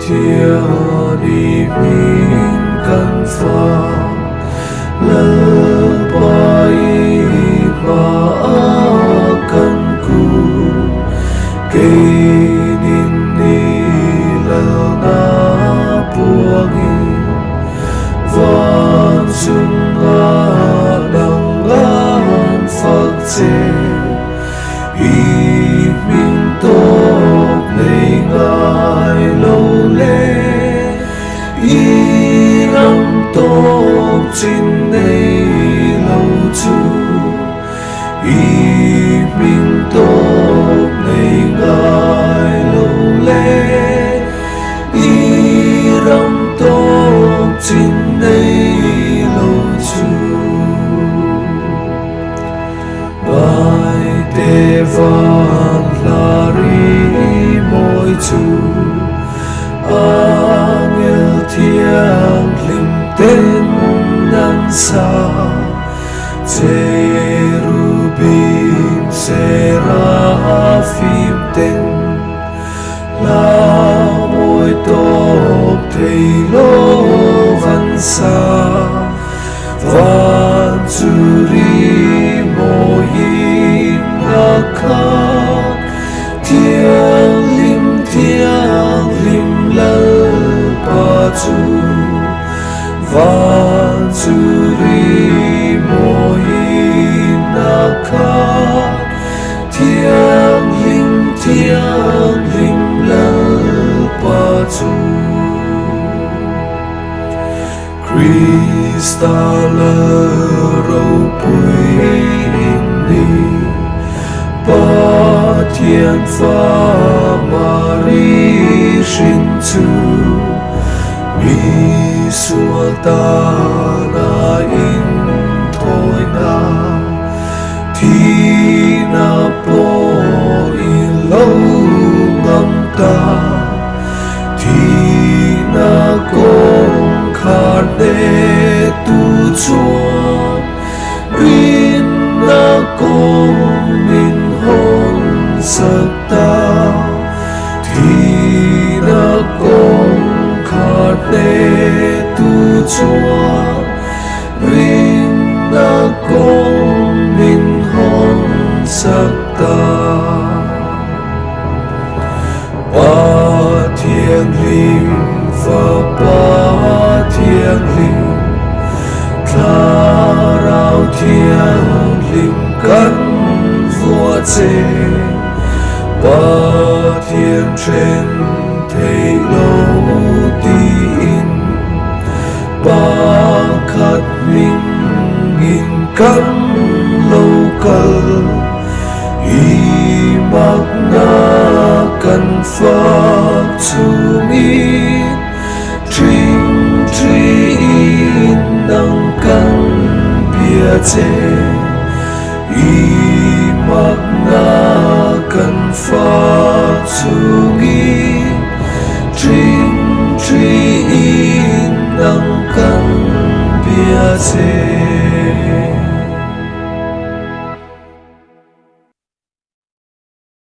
thiên đi mình căn phà lỡ bay và căn cu cây nín đi lỡ na buông van chung nga đằng an phật chế y mình tốt lấy ngài lâu lê y năm tốt trên đây lâu chu y mình tốt lấy ngài lâu lê y năm tốt trên đây lâu chu bài tê van la ri môi chu angel thiêng linh tên nan sa cherubim seraphim tên la môi tốt thầy lô văn sa van churi mô yin na khát thiêng lim lal pa chu van churi mô yin na khát thiêng lim lal pa chu Krista lỡ râu bụi đi ba thiên pha Mary sinh chu mi xua ta na in thôi na thì na po in lâu ngâm ta thì na con khát để tu chuan rin na con min hồn sắc ta thì na con khát để tu chuan rin na con min hồn sắc ta ba thiêng liêng và ba thiêng liêng thà rao thiêng liêng căn vua chế ba thiêng trên thầy lâu tin ba khát minh nghìn căn lâu cờ y mặc na căn pháp chu mi tri năng căn bia chế y mặc na căn pháp chu mi tri năng căn bia chế